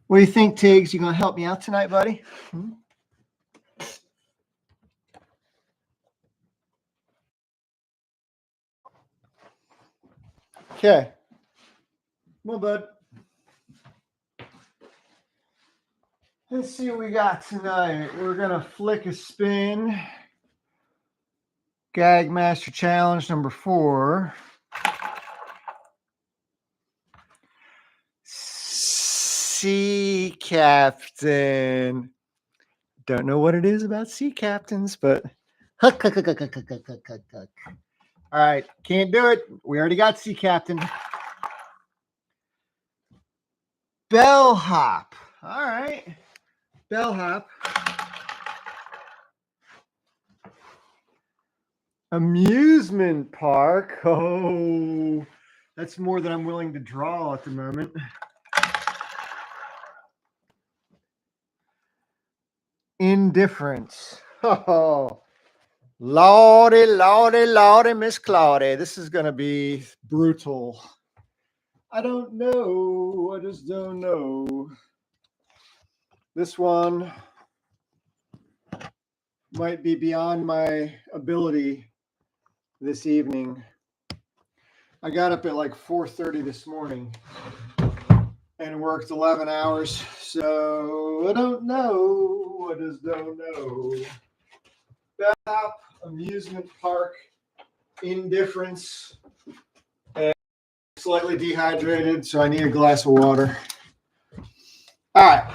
What do you think, Tiggs? You gonna help me out tonight, buddy? Okay. Well, bud. Let's see what we got tonight. We're gonna flick a spin. Gag Master Challenge number 4. Sea Captain. Don't know what it is about sea captains, but huck, huck, huck, huck, huck, huck, huck, huck, huck. All right, can't do it. We already got sea captain. Bellhop. All right, bellhop. Amusement park. Oh, that's more than I'm willing to draw at the moment. Indifference. Oh, lordy, lordy, lordy, Miss Claudia. This is going to be brutal. I don't know. I just don't know. This one might be beyond my ability this evening. I got up at like 4:30 this morning and worked 11 hours. So I don't know. I just don't know. Bellhop, amusement park, indifference, and slightly dehydrated, so I need a glass of water. All right,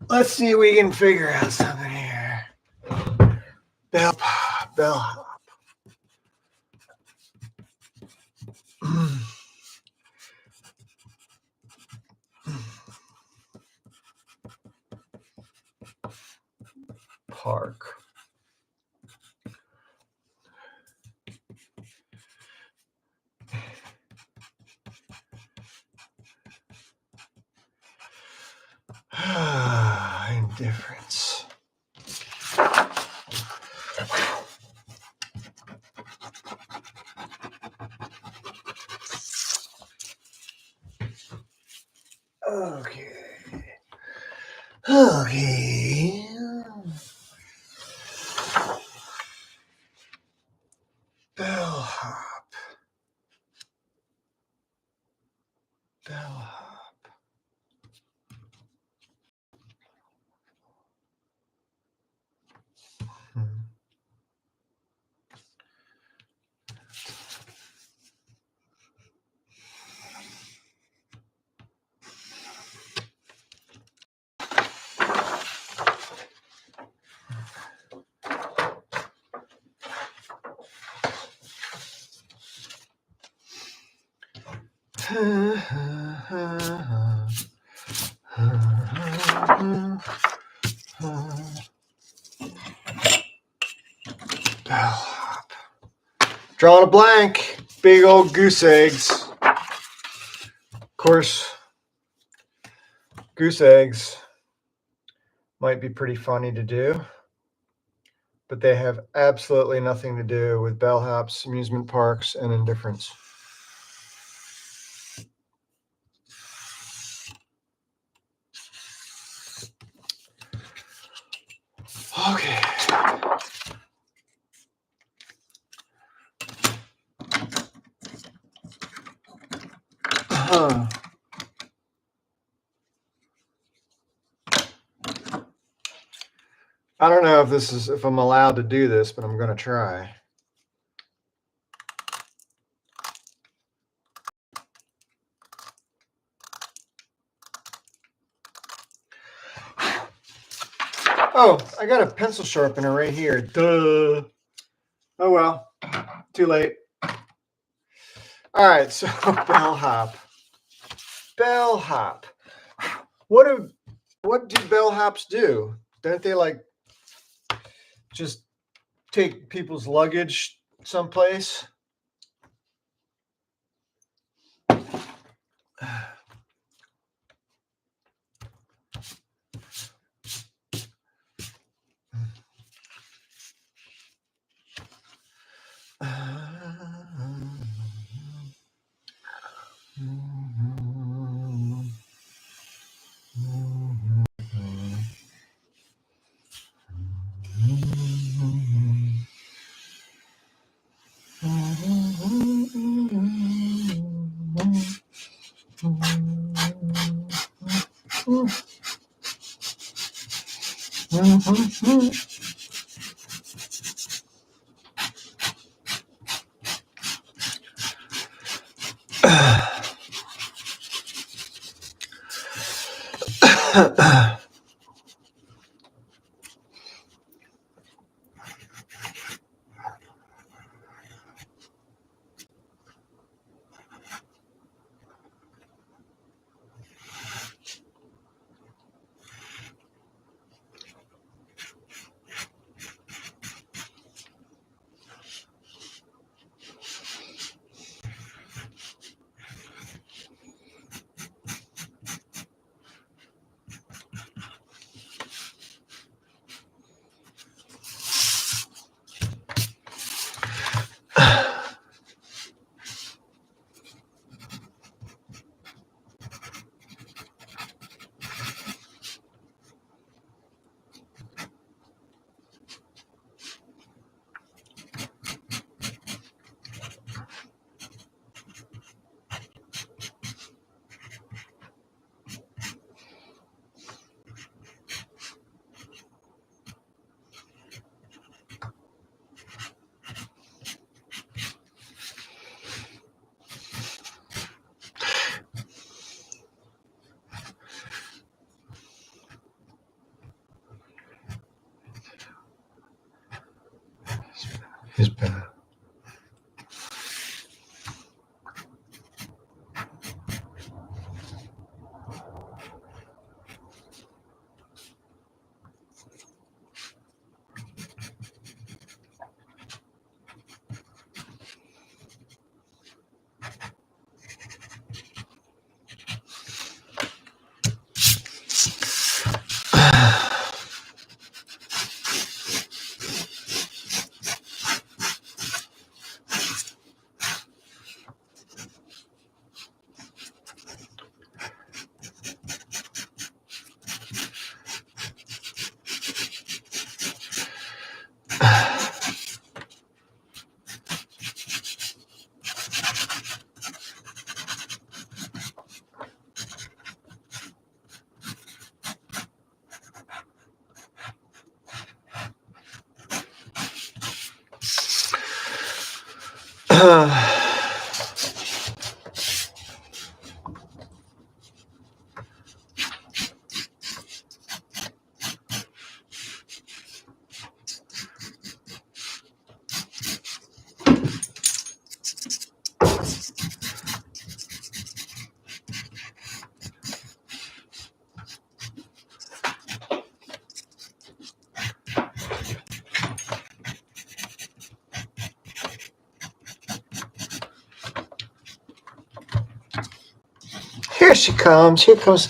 let's see if we can figure out something here. Bellhop. Park. Indifference. Okay. Okay. Bellhop. Bellhop. Bellhop. Drawing a blank. Big old goose eggs. Of course, goose eggs might be pretty funny to do, but they have absolutely nothing to do with bellhops, amusement parks, and indifference. Okay. I don't know if I'm allowed to do this, but I'm going to try. Oh, I got a pencil sharpener right here. Duh. Oh, well. Too late. All right, so bellhop. Bellhop. What do bellhops do? Don't they like just take people's luggage someplace? It's bad. Here she comes. Here comes.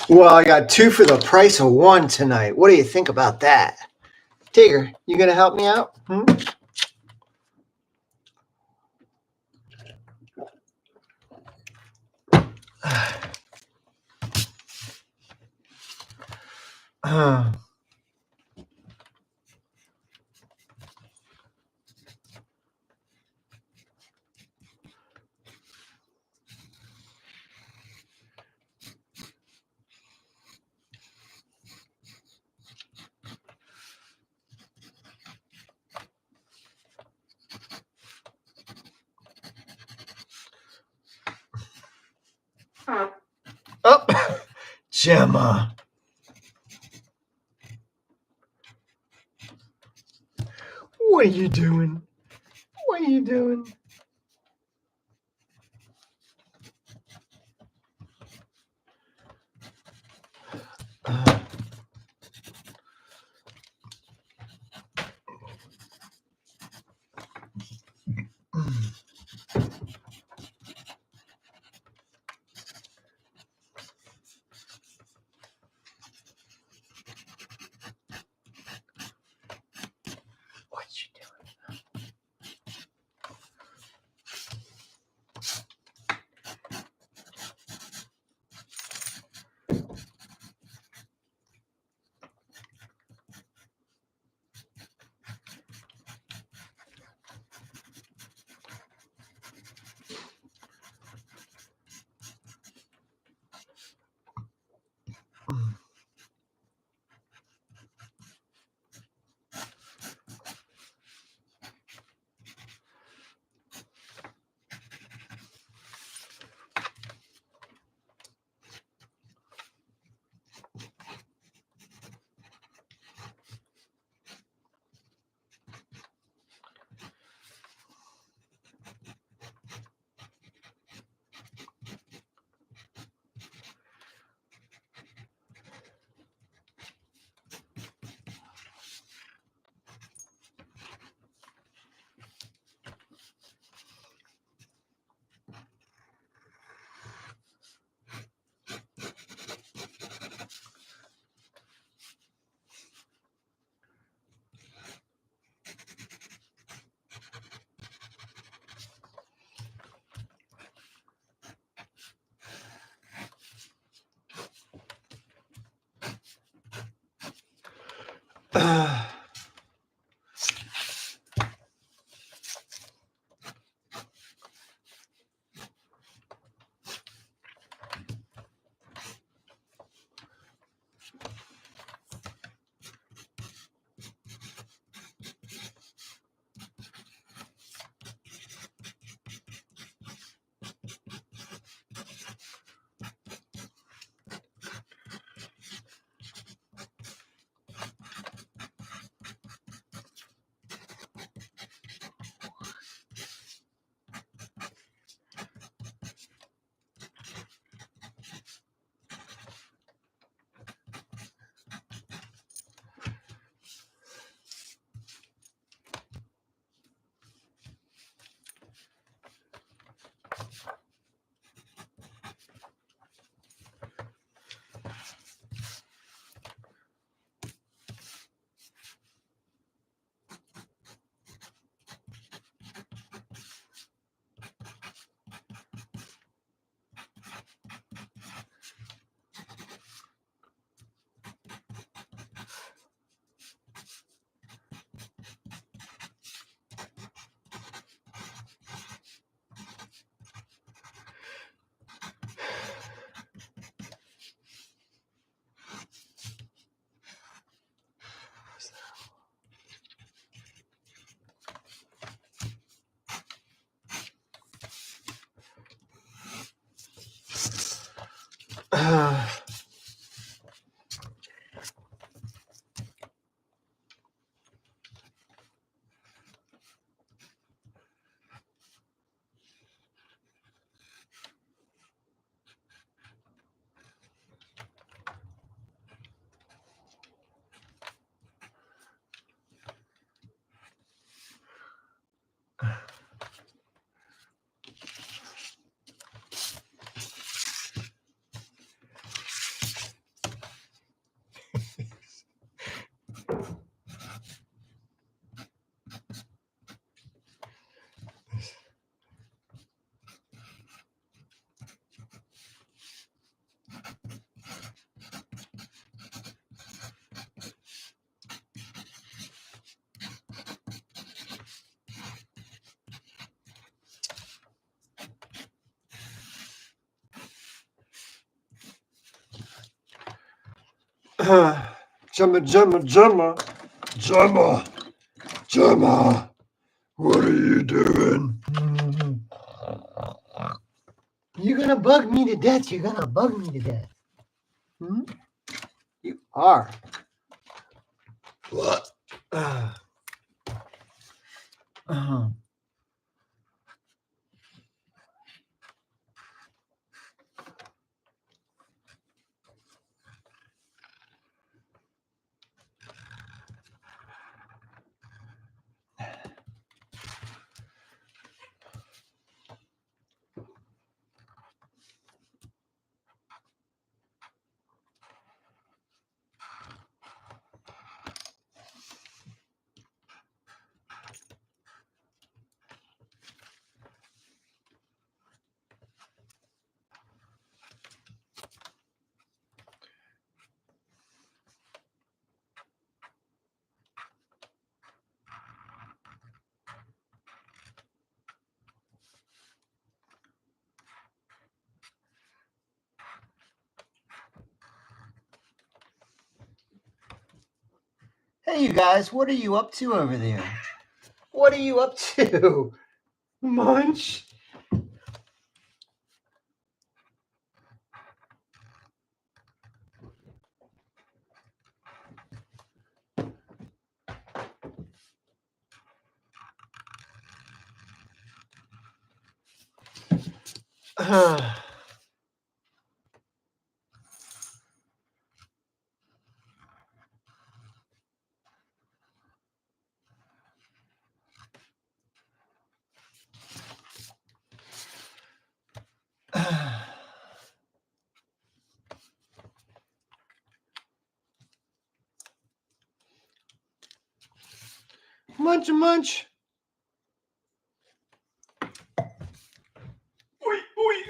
Well, I got 2 for the price of 1 tonight. What do you think about that? Tigger, you gonna help me out? Oh, Gemma. What are you doing? What are you doing? What you doing? Gemma, what are you doing? You're gonna bug me to death. You're gonna bug me to death. You are. What? Hey, you guys, what are you up to over there? What are you up to? Munch? Munch, munch. Oi, oi.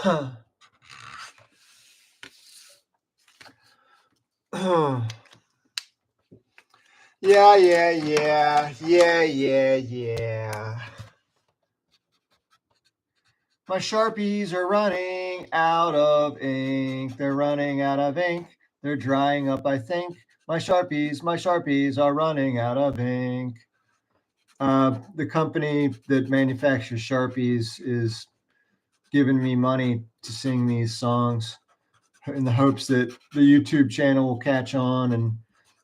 Yeah. My Sharpies are running out of ink. They're running out of ink. They're drying up, I think. My Sharpies are running out of ink. The company that manufactures Sharpies is giving me money to sing these songs in the hopes that the YouTube channel will catch on, and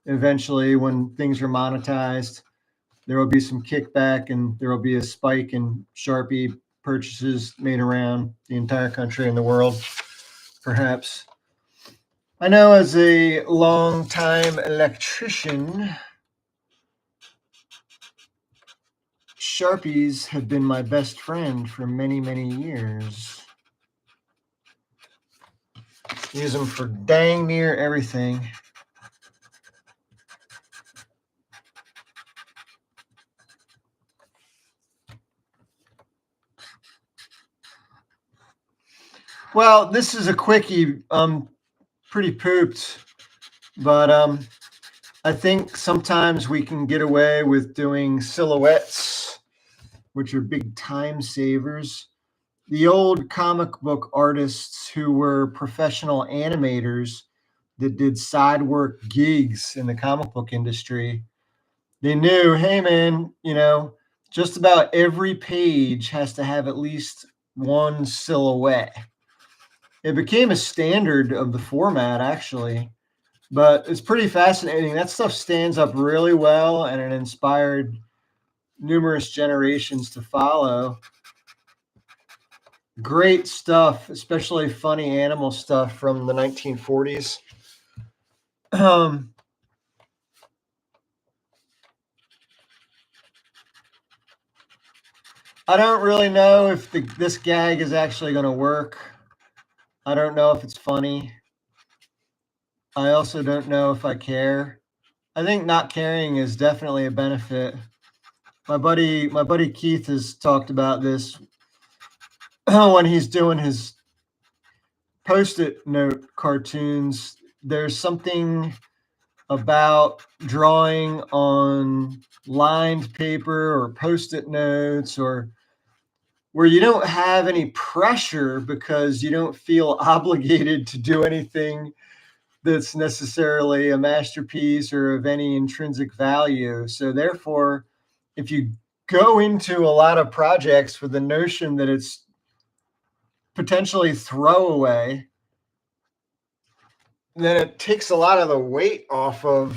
eventually, when things are monetized, there will be some kickback and there will be a spike in Sharpie purchases made around the entire country and the world, perhaps. I know as a long-time electrician, Sharpies have been my best friend for many, many years. Use them for dang near everything. Well, this is a quickie. Pretty pooped, but I think sometimes we can get away with doing silhouettes, which are big time savers. The old comic book artists who were professional animators that did side work gigs in the comic book industry, they knew, hey man, just about every page has to have at least one silhouette. It became a standard of the format, actually, but it's pretty fascinating. That stuff stands up really well, and it inspired numerous generations to follow. Great stuff, especially funny animal stuff from the 1940s. I don't really know if this gag is actually going to work. I don't know if it's funny. I also don't know if I care. I think not caring is definitely a benefit. My buddy Keith has talked about this when he's doing his Post-it note cartoons. There's something about drawing on lined paper or Post-it notes, or where you don't have any pressure because you don't feel obligated to do anything that's necessarily a masterpiece or of any intrinsic value. So therefore, if you go into a lot of projects with the notion that it's potentially throwaway, then it takes a lot of the weight off of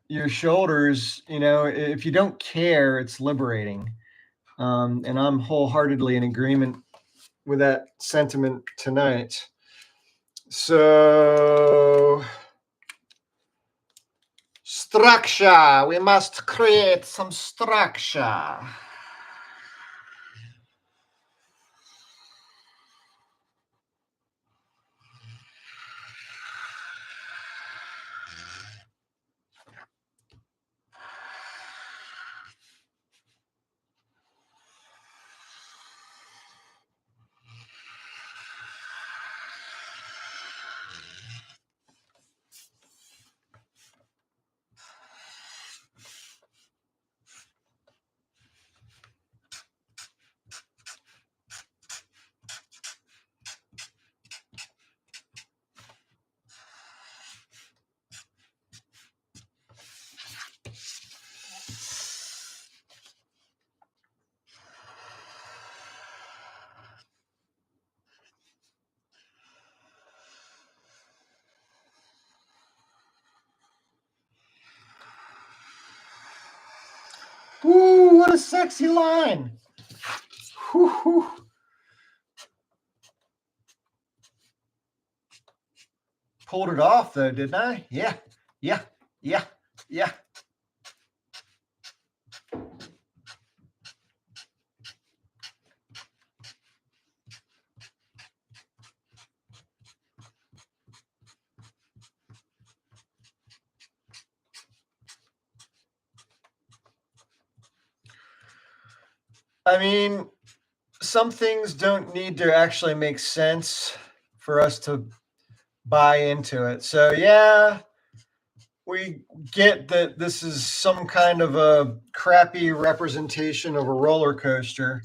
your shoulders. If you don't care, it's liberating. And I'm wholeheartedly in agreement with that sentiment tonight. So, structure. We must create some structure. Ooh, what a sexy line. Whew. Pulled it off, though, didn't I? Yeah. I mean, some things don't need to actually make sense for us to buy into it. So yeah, we get that this is some kind of a crappy representation of a roller coaster.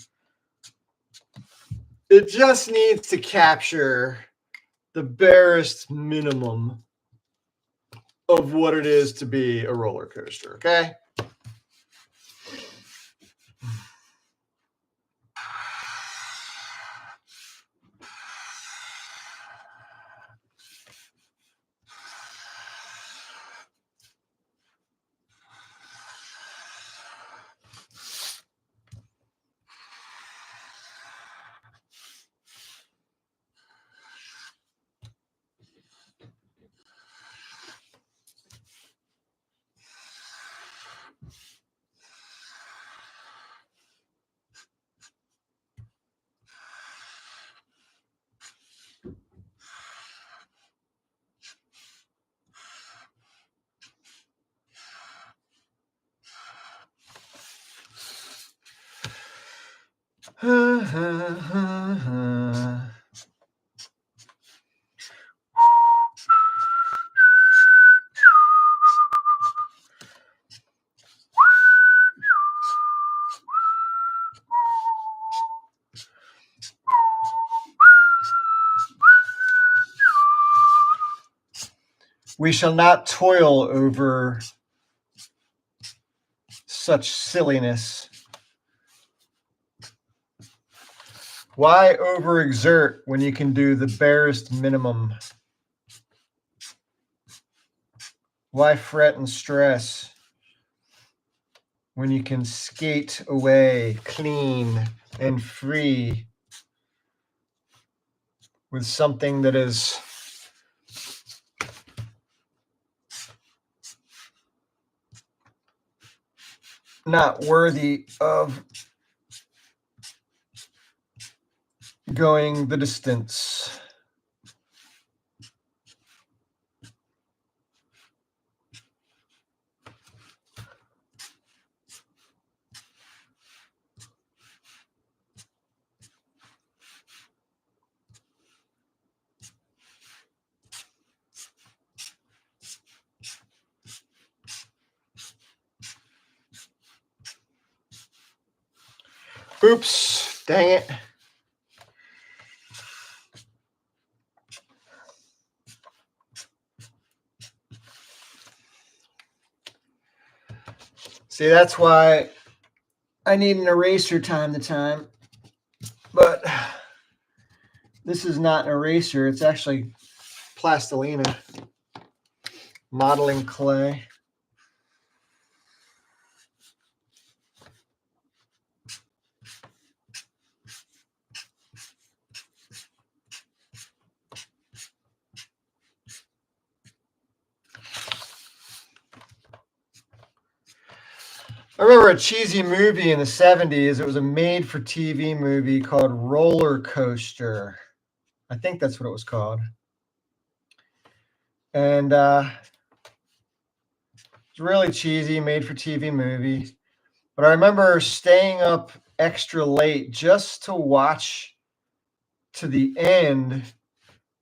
It just needs to capture the barest minimum of what it is to be a roller coaster, okay? We shall not toil over such silliness. Why overexert when you can do the barest minimum? Why fret and stress when you can skate away clean and free with something that is not worthy of going the distance? Oops, dang it. See, that's why I need an eraser time to time. But this is not an eraser. It's actually plastilina, modeling clay. I remember a cheesy movie in the 70s. It was a made-for-TV movie called Roller Coaster. I think that's what it was called. And it's really cheesy, made-for-TV movie. But I remember staying up extra late just to watch to the end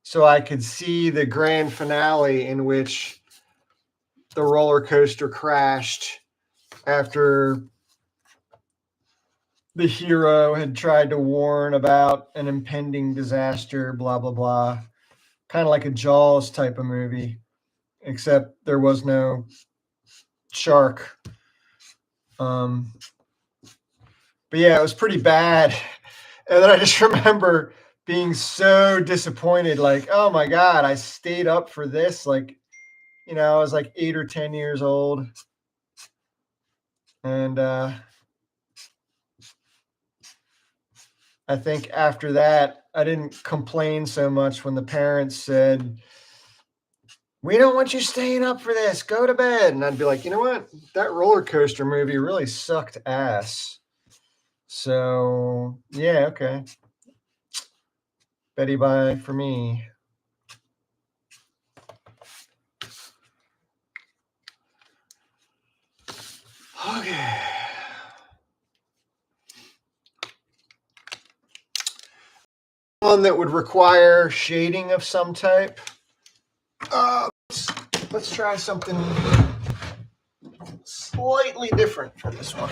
so I could see the grand finale in which the roller coaster crashed after the hero had tried to warn about an impending disaster, blah, blah, blah. Kind of like a Jaws type of movie, except there was no shark. But yeah, it was pretty bad. And then I just remember being so disappointed, like, oh my God, I stayed up for this. Like, you know, I was like 8 or 10 years old. And I think after that, I didn't complain so much when the parents said, we don't want you staying up for this. Go to bed. And I'd be like, you know what? That roller coaster movie really sucked ass. So, yeah, okay. Betty bye for me. Okay. one that would require shading of some type. Let's try something slightly different for this one.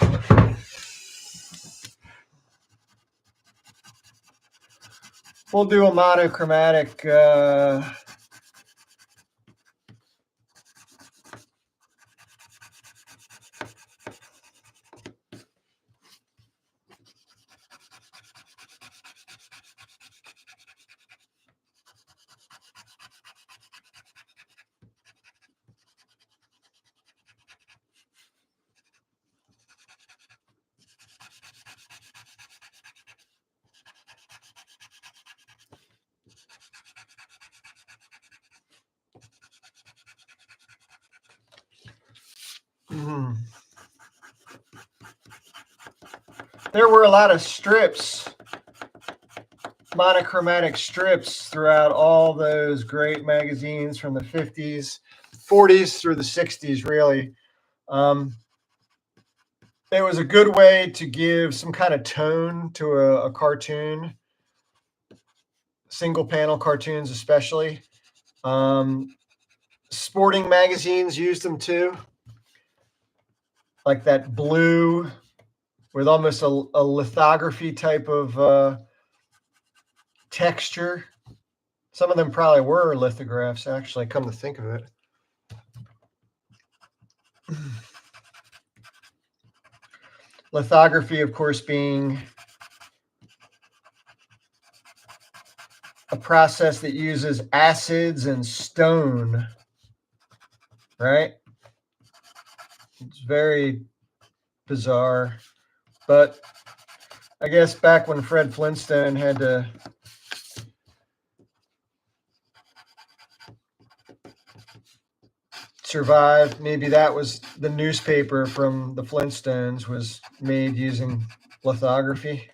We'll do a monochromatic There were a lot of strips, monochromatic strips throughout all those great magazines from the 50s, 40s through the 60s, really. It was a good way to give some kind of tone to a cartoon, single panel cartoons especially. Sporting magazines used them too, like that blue with almost a lithography type of texture. Some of them probably were lithographs, actually, come to think of it. Lithography, of course, being a process that uses acids and stone, right? It's very bizarre. But I guess back when Fred Flintstone had to survive, maybe that was the newspaper from the Flintstones was made using lithography.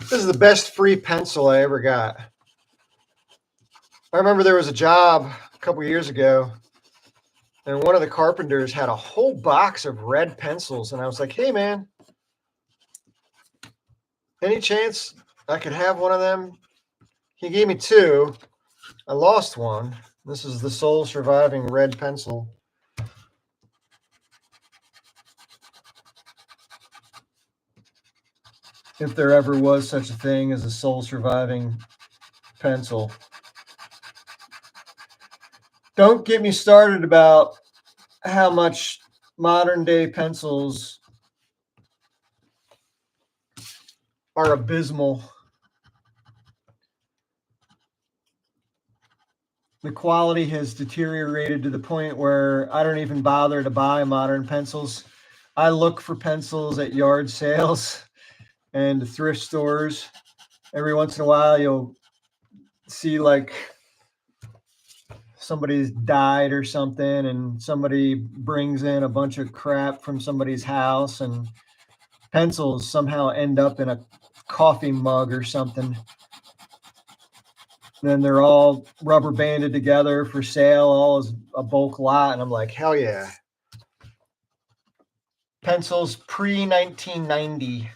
This is the best free pencil I ever got. I remember there was a job a couple years ago, and one of the carpenters had a whole box of red pencils, and I was like, hey, man, any chance I could have one of them? He gave me two. I lost one. This is the sole surviving red pencil. If there ever was such a thing as a sole surviving pencil. Don't get me started about how much modern day pencils are abysmal. The quality has deteriorated to the point where I don't even bother to buy modern pencils. I look for pencils at yard sales and thrift stores. Every once in a while, you'll see like somebody's died or something, and somebody brings in a bunch of crap from somebody's house, and pencils somehow end up in a coffee mug or something. Then they're all rubber banded together for sale, all as a bulk lot. And I'm like, hell yeah. Pencils pre 1990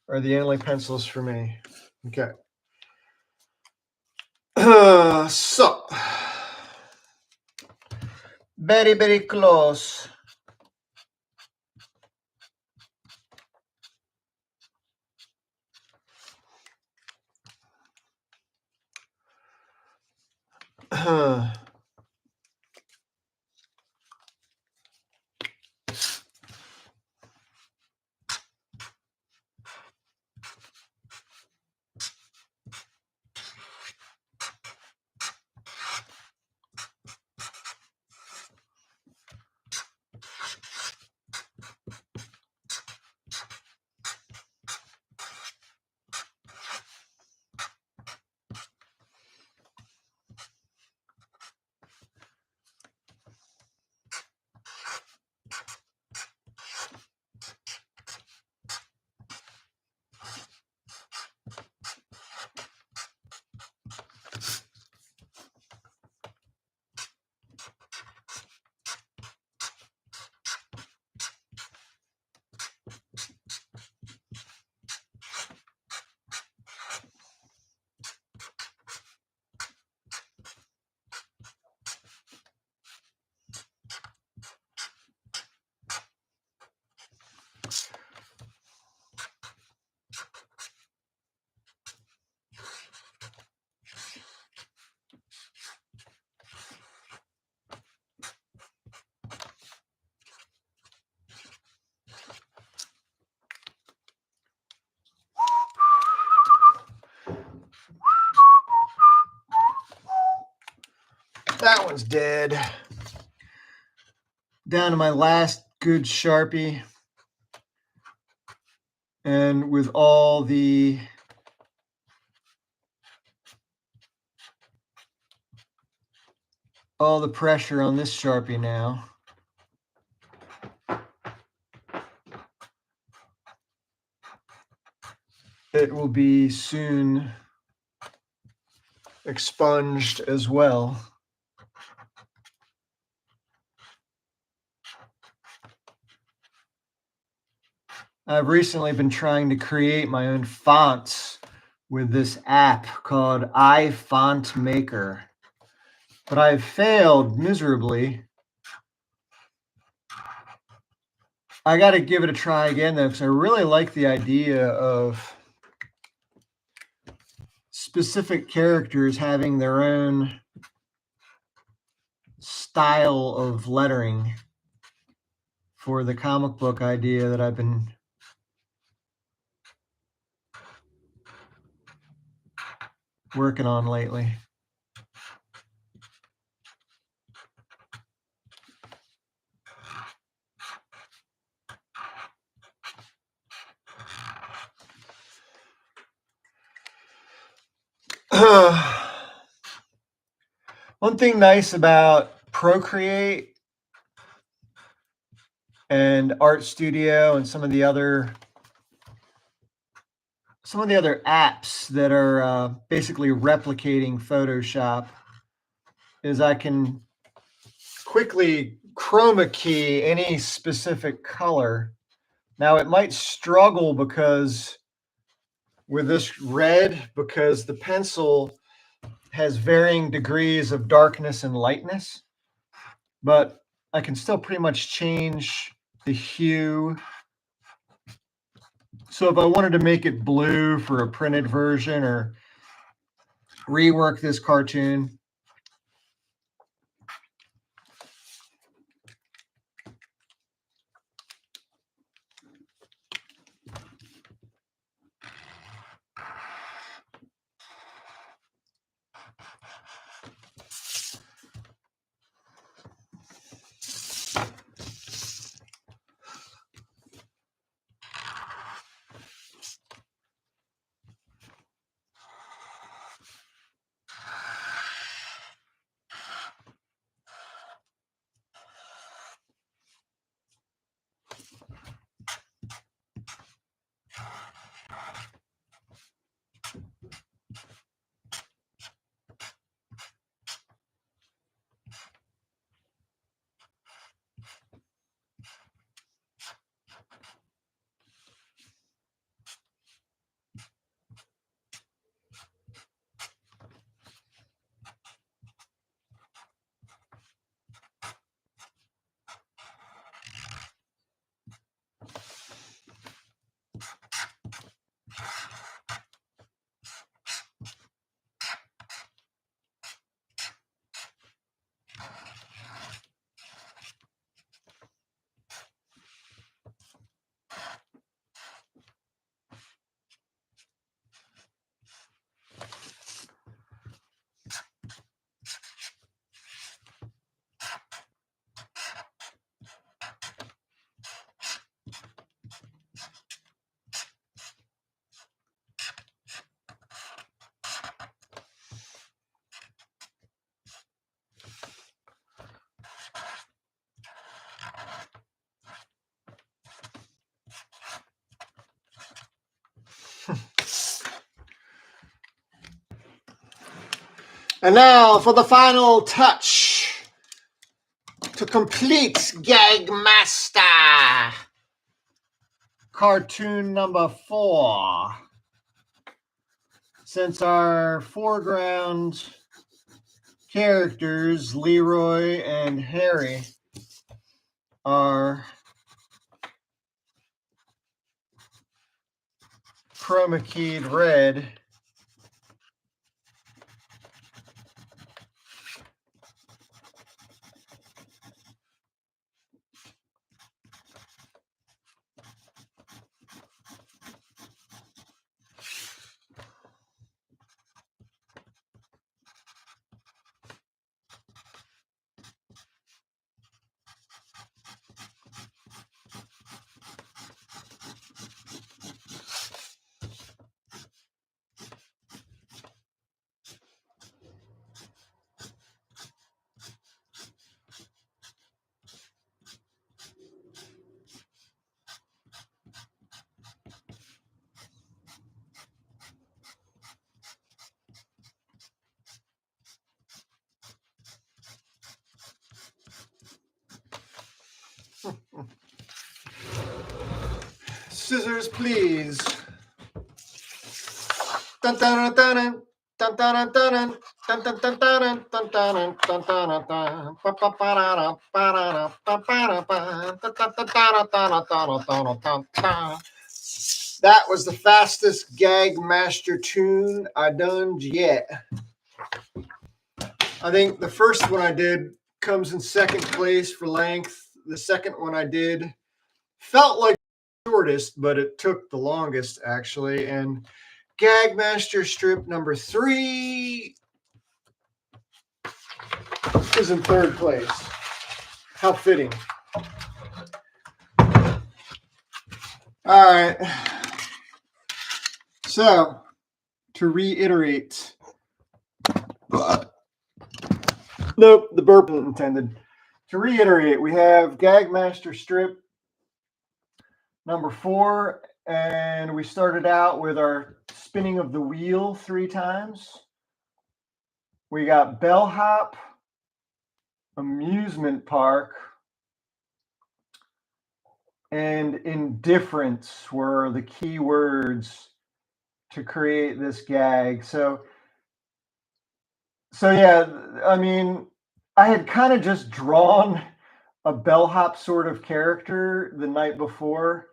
are the only pencils for me. Okay. So, very, very close. that one's dead. Down to my last good Sharpie. And with all the pressure on this Sharpie now, it will be soon expunged as well. I've recently been trying to create my own fonts with this app called iFont Maker, but I've failed miserably. I got to give it a try again, though, because I really like the idea of specific characters having their own style of lettering for the comic book idea that I've been working on lately. One thing nice about Procreate and Art Studio and some of the other apps that are basically replicating Photoshop is I can quickly chroma key any specific color. Now it might struggle because with this red, because the pencil has varying degrees of darkness and lightness, but I can still pretty much change the hue. So if I wanted to make it blue for a printed version or rework this cartoon, and now for the final touch to complete Gag Master cartoon number 4. Since our foreground characters, Leroy and Harry, are chroma keyed red, Scissors, please. Dun, dun, dun, dun, dun, dun, dun, dun, dun, dun, dun, dun, dun, dun, dun, dun. That was the fastest Gag Master tune I done yet. I think the first one I did comes in second place for length. The second one I did felt like the shortest, but it took the longest, actually. And Gag Master strip number 3 is in third place. How fitting. All right. So, to reiterate, nope, the burp wasn't intended. To reiterate, we have Gag Master strip number 4, and we started out with our spinning of the wheel 3 times. We got bellhop, amusement park, and indifference were the key words to create this gag. So yeah, I mean, I had kind of just drawn a bellhop sort of character the night before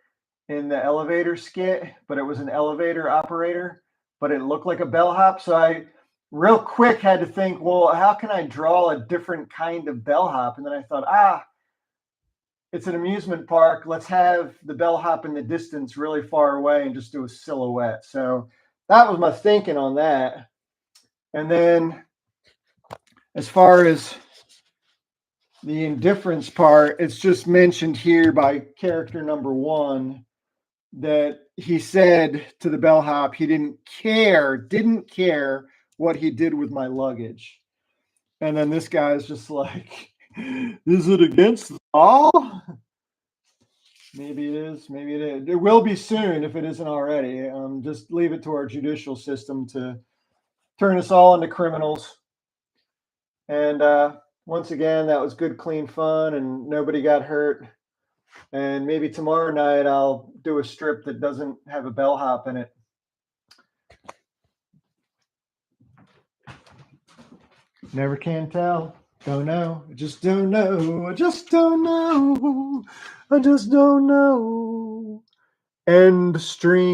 in the elevator skit, but it was an elevator operator, but it looked like a bellhop. So I real quick had to think, well, how can I draw a different kind of bellhop? And then I thought, it's an amusement park. Let's have the bellhop in the distance really far away and just do a silhouette. So that was my thinking on that. And then as far as the indifference part, it's just mentioned here by character number 1 that he said to the bellhop he didn't care what he did with my luggage. And then this guy is just like, is it against the law? Maybe it is. Maybe it is. It will be soon if it isn't already. Just leave it to our judicial system to turn us all into criminals. And once again, that was good, clean fun, and nobody got hurt. And maybe tomorrow night I'll do a strip that doesn't have a bellhop in it. Never can tell. Don't know. I just don't know. I just don't know. I just don't know. End stream.